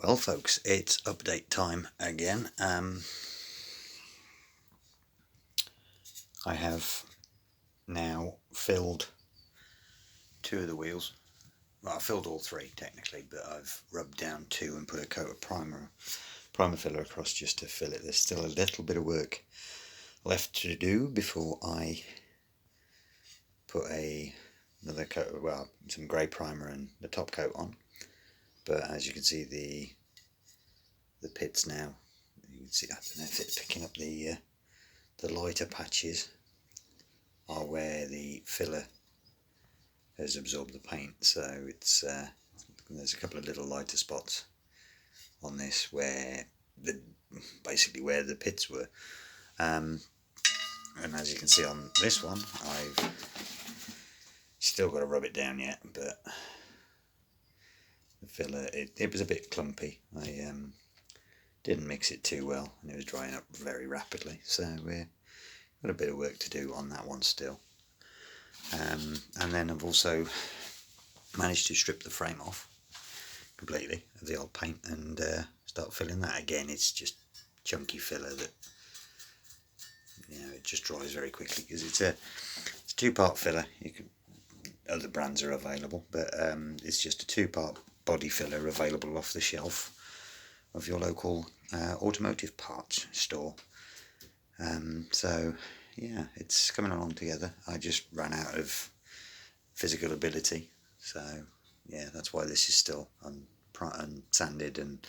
Well folks, it's update time again. I have now filled two of the wheels. Well, I filled all three technically, but I've rubbed down two and put a coat of primer filler across just to fill it. There's still a little bit of work left to do before I put another coat, well, some grey primer and the top coat on. But as you can see, the pits now, you can see, I don't know if it's picking up the lighter patches are where the filler has absorbed the paint, so it's there's a couple of little lighter spots on this where basically where the pits were, and as you can see on this one, I've still got to rub it down yet, but the filler, it was a bit clumpy. I didn't mix it too well and it was drying up very rapidly, so we've got a bit of work to do on that one still. And then I've also managed to strip the frame off completely of the old paint and start filling that again. It's just chunky filler that, you know, it just dries very quickly because it's a two-part filler. Other brands are available, but it's just a two-part body filler available off the shelf of your local automotive parts store. So yeah, it's coming along together. I just ran out of physical ability, so yeah, that's why this is still unsanded and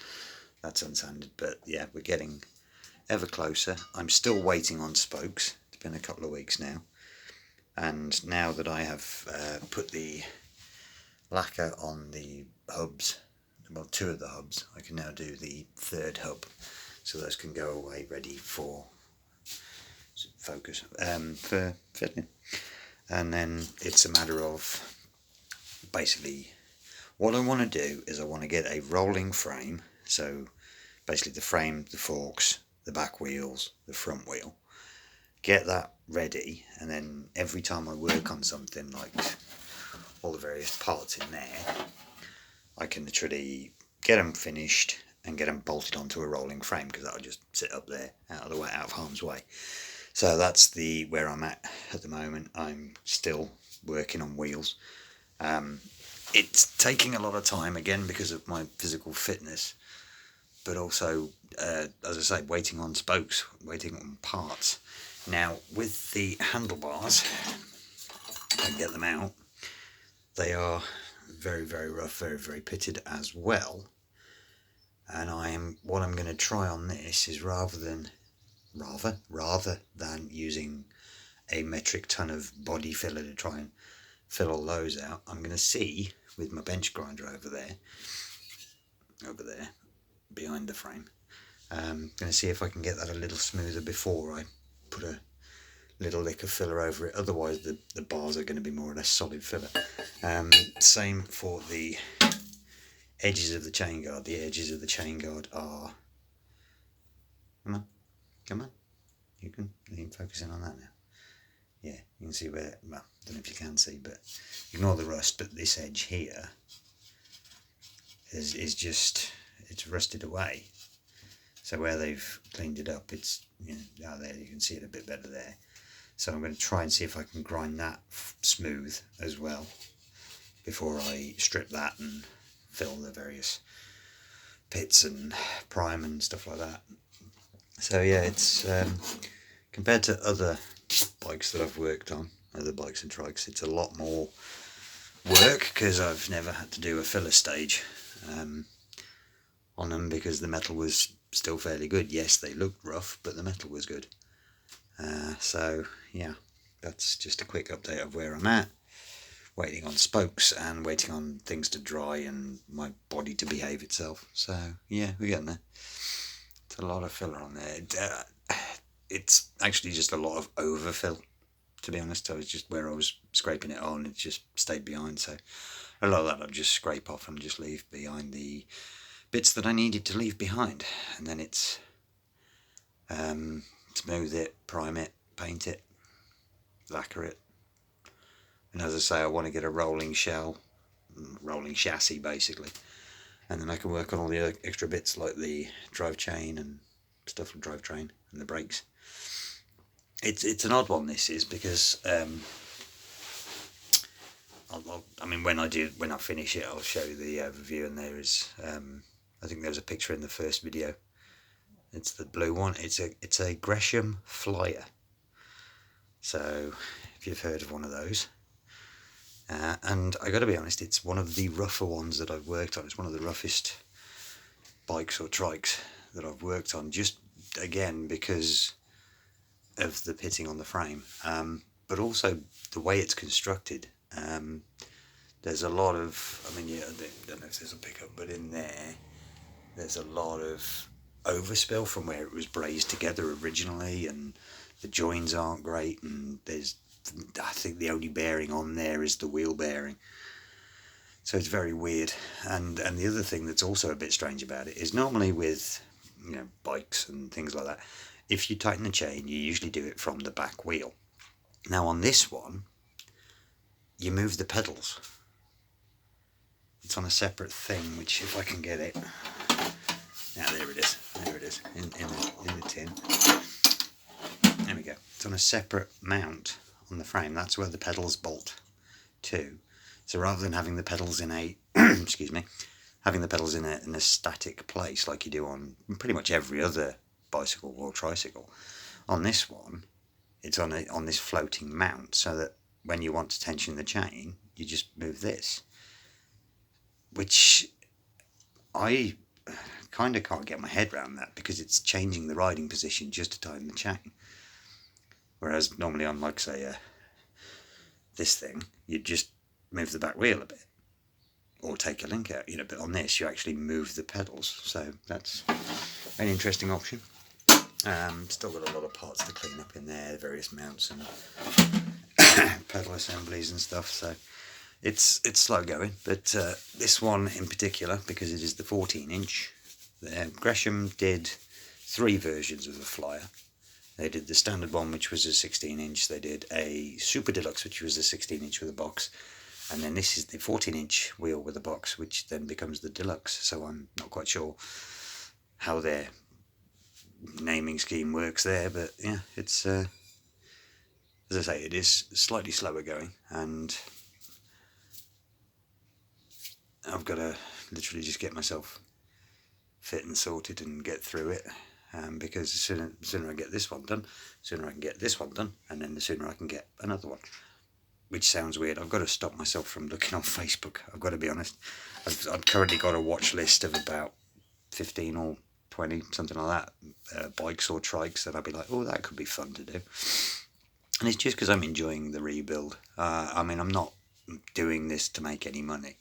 that's unsanded. But yeah, we're getting ever closer. I'm still waiting on spokes. It's been a couple of weeks now, and now that I have put the lacquer on the hubs, well, two of the hubs, I can now do the third hub, so those can go away ready for focus, for filling. And then it's a matter of basically what I want to do is I want to get a rolling frame, so basically the frame, the forks, the back wheels, the front wheel, get that ready, and then every time I work on something like all the various parts in there, I can literally get them finished and get them bolted onto a rolling frame, because that'll just sit up there out of the way, out of harm's way. So that's where I'm at the moment. I'm still working on wheels. It's taking a lot of time, again, because of my physical fitness, but also, as I say, waiting on spokes, waiting on parts. Now, with the handlebars, I get them out. They are very, very rough, very, very pitted as well. And what I'm going to try on this is rather than using a metric ton of body filler to try and fill all those out, I'm going to see with my bench grinder over there behind the frame, I'm going to see if I can get that a little smoother before I put a little lick of filler over it. Otherwise the bars are going to be more or less solid filler. Same for the edges of the chain guard. The edges of the chain guard are, come on, you can focus in on that now. Yeah, you can see where, well, I don't know if you can see, but ignore the rust, but this edge here is just, it's rusted away. So where they've cleaned it up, it's, you know, out there you can see it a bit better there. So I'm going to try and see if I can grind that smooth as well before I strip that and fill the various pits and prime and stuff like that. So yeah, it's compared to other bikes that I've worked on, other bikes and trikes, it's a lot more work because I've never had to do a filler stage on them, because the metal was still fairly good. Yes, they looked rough, but the metal was good. So yeah, that's just a quick update of where I'm at. Waiting on spokes and waiting on things to dry and my body to behave itself. So yeah, we're getting there. It's a lot of filler on there. It's actually just a lot of overfill, to be honest. I was just, where I was scraping it on, it just stayed behind. So a lot of that I'll just scrape off and just leave behind the bits that I needed to leave behind. And then it's smooth it, prime it, paint it, lacquer it. And as I say, I want to get a rolling chassis basically, and then I can work on all the extra bits like the drive chain and stuff, with drivetrain and the brakes. It's an odd one, this is, because I mean, when I finish it, I'll show you the overview, and there is I think there's a picture in the first video. It's the blue one. It's a Gresham Flyer. So if you've heard of one of those, and I got to be honest, it's one of the rougher ones that I've worked on. It's one of the roughest bikes or trikes that I've worked on, just again because of the pitting on the frame, but also the way it's constructed. There's a lot of, I mean, yeah, I don't know if there's a pickup, but in there's a lot of overspill from where it was brazed together originally, and the joins aren't great, and I think the only bearing on there is the wheel bearing. So it's very weird. And the other thing that's also a bit strange about it is, normally with, you know, bikes and things like that, if you tighten the chain, you usually do it from the back wheel. Now on this one, you move the pedals. It's on a separate thing, which, if I can get it, now there it is, in the tin. There we go. It's on a separate mount on the frame. That's where the pedals bolt to. So rather than having the pedals in a excuse me, having the pedals in a static place like you do on pretty much every other bicycle or tricycle, on this one, it's on this floating mount, so that when you want to tension the chain, you just move this, which I kind of can't get my head around that, because it's changing the riding position just to tighten the chain. Whereas normally on, like, say, this thing, you just move the back wheel a bit or take a link out, you know, but on this you actually move the pedals. So that's an interesting option. Still got a lot of parts to clean up in there, various mounts and pedal assemblies and stuff, so it's slow going. But this one in particular, because it is the 14-inch, Gresham did 3 versions of the Flyer. They did the standard one, which was a 16-inch. They did a Super Deluxe, which was a 16-inch with a box. And then this is the 14-inch wheel with a box, which then becomes the Deluxe. So I'm not quite sure how their naming scheme works there. But yeah, it's, as I say, it is slightly slower going. And I've got to literally just get myself fit and sorted and get through it. Because the sooner I get this one done, the sooner I can get this one done, and then the sooner I can get another one. Which sounds weird. I've got to stop myself from looking on Facebook. I've got to be honest. I've currently got a watch list of about 15 or 20, something like that, bikes or trikes that I'd be like, oh, that could be fun to do. And it's just because I'm enjoying the rebuild. I mean, I'm not doing this to make any money.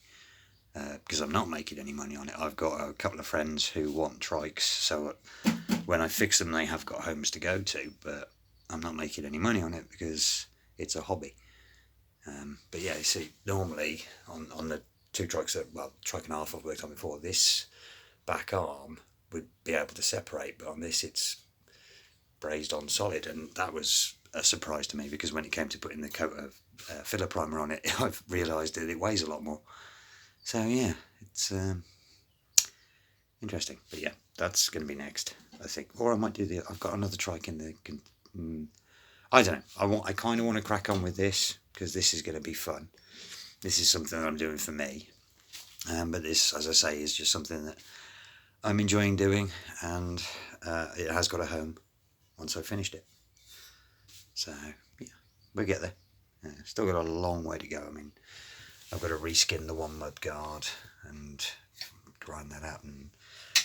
Because I'm not making any money on it. I've got a couple of friends who want trikes, so when I fix them, they have got homes to go to, but I'm not making any money on it because it's a hobby. But yeah, you see, normally on the 2 trikes that, well, trike and a half I've worked on before, this back arm would be able to separate, but on this it's brazed on solid, and that was a surprise to me, because when it came to putting the coat of filler primer on it, I've realised that it weighs a lot more. So yeah, it's interesting. But yeah, that's going to be next, I think. Or I might do I've got another trike in the, I don't know. I kind of want to crack on with this, because this is going to be fun. This is something that I'm doing for me. But this, as I say, is just something that I'm enjoying doing, and it has got a home once I've finished it. So yeah, we'll get there. Still got a long way to go. I mean, I've got to reskin the one mud guard and grind that out and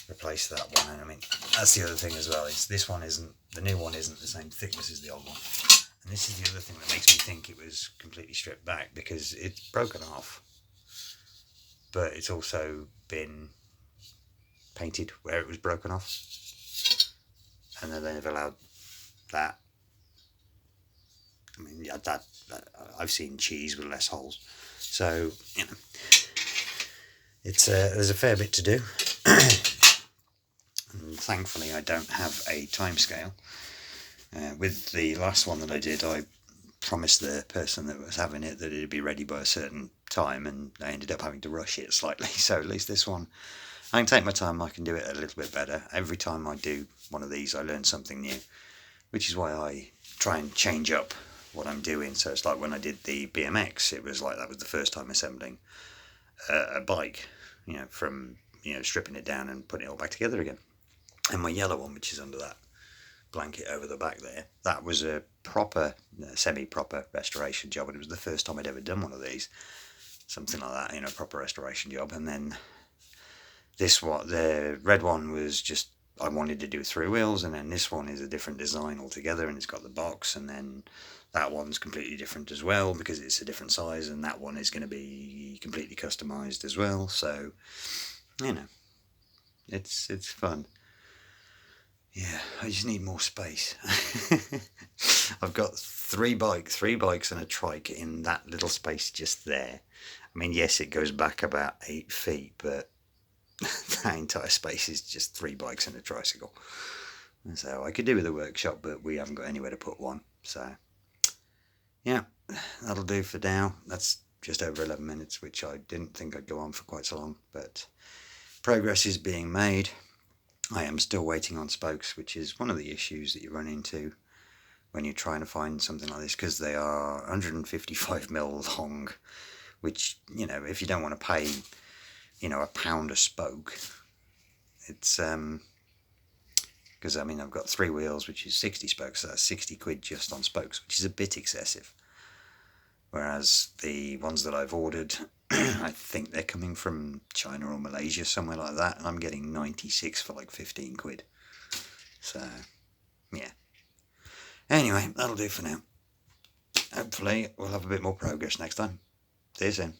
replace that one. And I mean, that's the other thing as well, is the new one isn't the same thickness as the old one. And this is the other thing that makes me think it was completely stripped back, because it's broken off, but it's also been painted where it was broken off. And then they've allowed that. I mean, yeah, that I've seen cheese with less holes. So, you know, it's there's a fair bit to do. And thankfully I don't have a time scale. With the last one that I did, I promised the person that was having it that it'd be ready by a certain time, and I ended up having to rush it slightly. So at least this one I can take my time. I can do it a little bit better. Every time I do one of these, I learn something new, which is why I try and change up what I'm doing. So it's like when I did the BMX, it was like that was the first time assembling a bike, from stripping it down and putting it all back together again. And my yellow one, which is under that blanket over the back there, that was a proper, semi-proper restoration job, and it was the first time I'd ever done one of these, something like that, a proper restoration job. And then the red one was just, I wanted to do 3 wheels, and then this one is a different design altogether, and it's got the box, and then that one's completely different as well because it's a different size, and that one is going to be completely customized as well. So, it's fun. Yeah, I just need more space. I've got three bikes and a trike in that little space just there. I mean, yes, it goes back about 8 feet, but that entire space is just 3 bikes and a tricycle. And so I could do with a workshop, but we haven't got anywhere to put one. So, yeah, that'll do for now. That's just over 11 minutes, which I didn't think I'd go on for quite so long, but progress is being made. I am still waiting on spokes, which is one of the issues that you run into when you're trying to find something like this, because they are 155mm long, which, if you don't want to pay, £1 a spoke, it's, because, I've got 3 wheels, which is 60 spokes, so that's 60 quid just on spokes, which is a bit excessive. Whereas the ones that I've ordered, I think they're coming from China or Malaysia, somewhere like that, and I'm getting 96 for like 15 quid. So, yeah. Anyway, that'll do for now. Hopefully we'll have a bit more progress next time. See you soon.